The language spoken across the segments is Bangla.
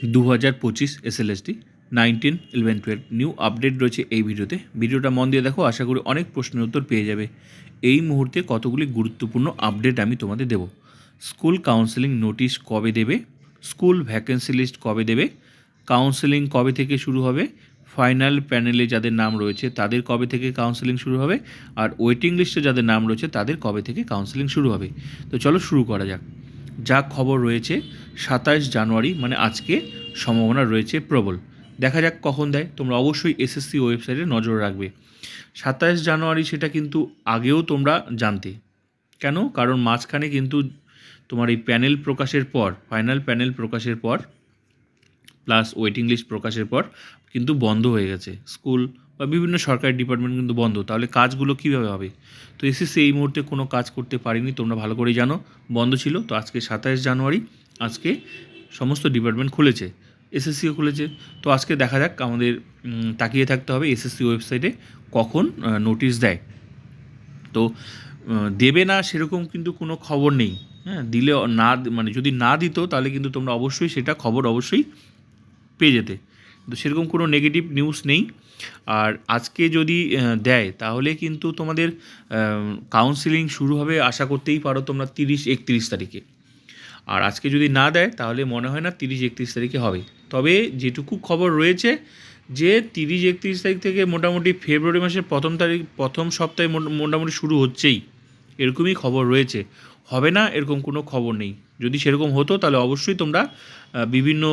2025 এসএলএসটি 19, 11, 12 নিউ আপডেট রয়েছে এই ভিডিওতে। ভিডিওটা মন দিয়ে দেখো, আশা করি অনেক প্রশ্নের উত্তর পেয়ে যাবে। এই মুহূর্তে কতগুলি গুরুত্বপূর্ণ আপডেট আমি তোমাদের দেব। স্কুল কাউন্সেলিং নোটিশ কবে দেবে, স্কুল ভ্যাকেন্সি লিস্ট কবে দেবে, কাউন্সেলিং কবে থেকে শুরু হবে, ফাইনাল প্যানেলে যাদের নাম রয়েছে তাদের কবে থেকে কাউন্সেলিং শুরু হবে, আর ওয়েটিং লিস্টে যাদের নাম রয়েছে তাদের কবে থেকে কাউন্সেলিং শুরু হবে। তো চলো শুরু করা যাক। যা খবর রয়েছে 27 জানুয়ারি মানে আজকে সম্ভাবনা রয়েছে প্রবল। দেখা যাক কখন দেয়। তোমরা অবশ্যই এসএসসি ওয়েবসাইটে নজর রাখবে। 27 জানুয়ারি সেটা কিন্তু আগেও তোমরা জানতে। কেন? কারণ মাঝখানে কিন্তু তোমার এই প্যানেল প্রকাশের পর, ফাইনাল প্যানেল প্রকাশের পর প্লাস ওয়েটিং লিস্ট প্রকাশের পর কিন্তু বন্ধ হয়ে গেছে স্কুল বা বিভিন্ন সরকারি ডিপার্টমেন্ট কিন্তু বন্ধ। তাহলে কাজগুলো কীভাবে হবে? তো এসএসসি এই মুহূর্তে কোনো কাজ করতে পারেনি, তোমরা ভালো করেই জানো, বন্ধ ছিল। তো আজকে 27 জানুয়ারি, আজকে সমস্ত ডিপার্টমেন্ট খুলেছে, এসএসসিও খুলেছে। তো আজকে দেখা যাক, আমাদের তাকিয়ে থাকতে হবে এসএসসি ওয়েবসাইটে কখন নোটিশ দেয়। তো দেবে না সেরকম কিন্তু কোনো খবর নেই। হ্যাঁ, দিলে না, মানে যদি না দিত তাহলে কিন্তু তোমরা অবশ্যই সেটা খবর অবশ্যই পেয়ে যেতে। তো সেরকম কোনো নেগেটিভ নিউজ নেই। আর আজকে যদি দেয় তাহলে কিন্তু তোমাদের কাউন্সিলিং শুরু হবে, আশা করতেই পারো তোমরা 30-31 তারিখে। আর আজকে যদি না দেয় তাহলে মনে হয় না 30-31 তারিখে হবে। তবে যেটুকু খবর রয়েছে যে 30-31 তারিখ থেকে মোটামুটি ফেব্রুয়ারি মাসের প্রথম সপ্তাহে মোটামুটি শুরু হচ্ছেই, এরকমই খবর রয়েছে। হবে না এরকম কোনো খবর নেই। যদি সেরকম হতো তাহলে অবশ্যই তোমরা বিভিন্ন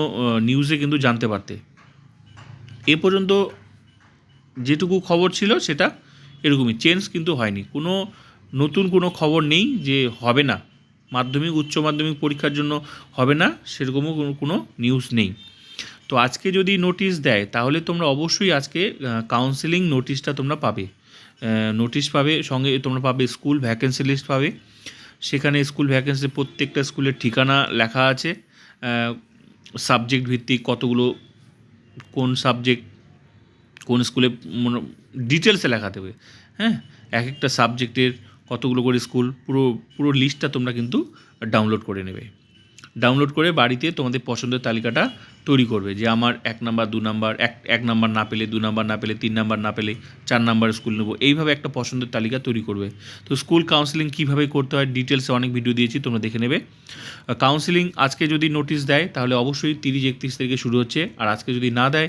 নিউজে কিন্তু জানতে পারতে। এ পর্যন্ত যেটুকু খবর ছিল সেটা এরকমই, চেঞ্জ কিন্তু হয়নি। কোনো নতুন কোনো খবর নেই যে হবে না, মাধ্যমিক উচ্চ মাধ্যমিক পরীক্ষার জন্য হবে না, সেরকমও কোনো নিউজ নেই। তো আজকে যদি নোটিশ দেয় তাহলে তোমরা অবশ্যই আজকে কাউন্সেলিং নোটিশটা তোমরা পাবে। নোটিশ পাবে, সঙ্গে তোমরা পাবে স্কুল ভ্যাকেন্সি লিস্ট পাবে। সেখানে স্কুল ভ্যাকেন্সি প্রত্যেকটা স্কুলের ঠিকানা লেখা আছে, সাবজেক্ট ভিত্তিক কতগুলো, কোন সাবজেক্ট কোন স্কুলে ডিটেলসে লেখা দেবে। হ্যাঁ, এক একটা সাবজেক্টের কতগুলো করে স্কুল, পুরো লিস্টটা তোমরা কিন্তু ডাউনলোড করে নেবে। ডাউনলোড করে বাড়িতে তোমাদের পছন্দের তালিকাটা তৈরি করবে, যে আমার 1 নাম্বার 2 নাম্বার, এক নাম্বার না পেলে 2 নাম্বার না পেলে 3 নাম্বার না পেলে 4 নাম্বার স্কুল নেবো, এইভাবে একটা পছন্দের তালিকা তৈরি করবে। তো স্কুল কাউন্সেলিং কীভাবে করতে হয় ডিটেলসে অনেক ভিডিও দিয়েছি, তোমরা দেখে নেবে। কাউন্সেলিং আজকে যদি নোটিশ দেয় তাহলে অবশ্যই 30-31 তারিখে শুরু হচ্ছে। আর আজকে যদি না দেয়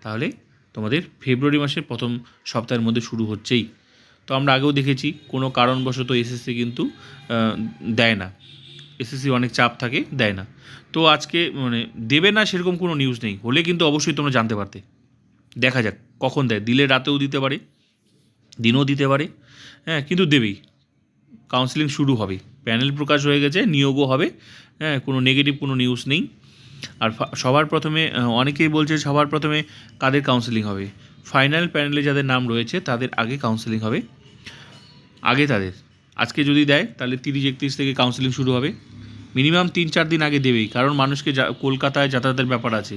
তাহলে তোমাদের ফেব্রুয়ারি মাসের প্রথম সপ্তাহের মধ্যে শুরু হচ্ছেই। তো আমরা আগেও দেখেছি কোনো কারণবশত এসএসসি কিন্তু দেয় না, এসএসসি অনেক চাপ থাকে, দেয় না। তো আজকে মানে দেবে না সেরকম কোনো নিউজ নেই, হলে কিন্তু অবশ্যই তোমরা জানতে পারতে। দেখা যাক কখন দেয়, দিলে রাতেও দিতে পারে, দিনও দিতে পারে। হ্যাঁ, কিন্তু দেবেই। কাউন্সেলিং শুরু হবে, প্যানেল প্রকাশ হয়ে গেছে, নিয়োগও হবে। হ্যাঁ, কোনো নেগেটিভ কোনো নিউজ নেই। আর সবার প্রথমে অনেকেই বলছে সবার প্রথমে কাদের কাউন্সেলিং হবে, ফাইনাল প্যানেলে যাদের নাম রয়েছে তাদের আগে কাউন্সেলিং হবে, আগে তাদের। আজকে যদি দেয় তাহলে 30-31 থেকে কাউন্সেলিং শুরু হবে। মিনিমাম 3-4 দিন আগে দেবেই, কারণ মানুষকে কলকাতায় যাতায়াতের ব্যাপার আছে।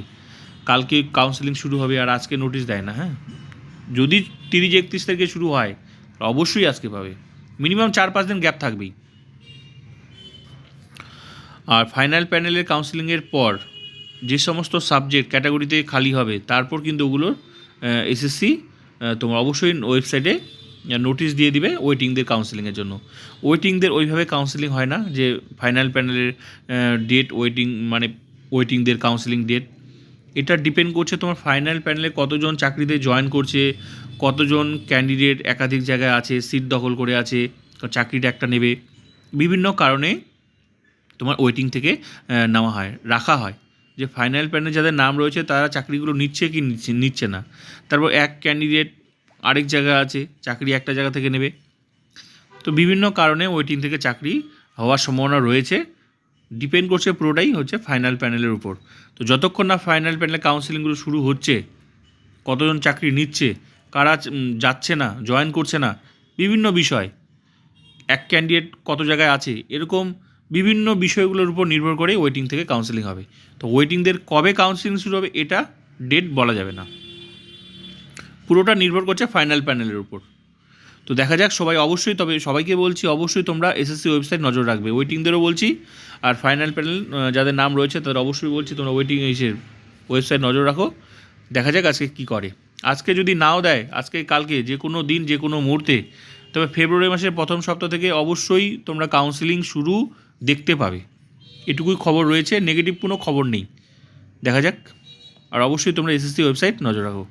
কালকে কাউন্সেলিং শুরু হবে আর আজকে নোটিশ দেয় না। হ্যাঁ, যদি 30-31 তারিখে শুরু হয় অবশ্যই আজকে পাবে, মিনিমাম 4-5 দিন গ্যাপ থাকবেই। আর ফাইনাল প্যানেলের কাউন্সেলিংয়ের পর যে সমস্ত সাবজেক্ট ক্যাটাগরিতে খালি হবে তারপর কিন্তু ওগুলো এসএসসি তোমরা অবশ্যই ওয়েবসাইটে নোটিশ দিয়ে দিবে ওয়েটিংদের কাউন্সেলিংয়ের জন্য। ওয়েটিংদের ওইভাবে কাউন্সেলিং হয় না যে ফাইনাল প্যানেলের ডেট ওয়েটিং, মানে ওয়েটিংদের কাউন্সেলিং ডেট, এটা ডিপেন্ড করছে তোমার ফাইনাল প্যানেলে কতজন চাকরিতে জয়েন করছে, কতজন ক্যান্ডিডেট একাধিক জায়গায় আছে, সিট দখল করে আছে, চাকরিটা একটা নেবে। বিভিন্ন কারণে তোমার ওয়েটিং থেকে নেওয়া হয়, রাখা হয় যে ফাইনাল প্যানেলে যাদের নাম রয়েছে তারা চাকরিগুলো নিচ্ছে কি নিচ্ছে না। তারপর এক ক্যান্ডিডেট আরেক জায়গায় আছে, চাকরি একটা জায়গা থেকে নেবে। তো বিভিন্ন কারণে ওয়েটিং থেকে চাকরি হওয়ার সম্ভাবনা রয়েছে, ডিপেন্ড করছে পুরোটাই হচ্ছে ফাইনাল প্যানেলের উপর। তো যতক্ষণ না ফাইনাল প্যানেলে কাউন্সেলিংগুলো শুরু হচ্ছে, কতজন চাকরি নিচ্ছে, কারা যাচ্ছে না, জয়েন করছে না, বিভিন্ন বিষয়, এক ক্যান্ডিডেট কত জায়গায় আছে, এরকম বিভিন্ন বিষয়গুলোর উপর নির্ভর করে ওয়েটিং থেকে কাউন্সেলিং হবে। তো ওয়েটিংদের কবে কাউন্সেলিং শুরু হবে এটা ডেট বলা যাবে না, পুরোটা নির্ভর করছে ফাইনাল প্যানেলের উপর। তো দেখা যাক, সবাই অবশ্যই, তবে সবাইকে বলছি অবশ্যই তোমরা এসএসসি ওয়েবসাইট নজর রাখবে, ওয়েটিংদেরও বলছি। আর ফাইনাল প্যানেল যাদের নাম রয়েছে তাদের অবশ্যই বলছি তোমরা ওয়েটিং এসে ওয়েবসাইট নজর রাখো, দেখা যাক আজকে কী করে। আজকে যদি নাও দেয়, আজকে কালকে যে কোনো দিন যে কোনো মুহূর্তে, তবে ফেব্রুয়ারি মাসের প্রথম সপ্তাহ থেকে অবশ্যই তোমরা কাউন্সেলিং শুরু দেখতে পাবে। এটুকুই খবর রয়েছে, নেগেটিভ কোনো খবর নেই। দেখা যাক। আর অবশ্যই তোমরা এসএসসি ওয়েবসাইট নজর রাখো।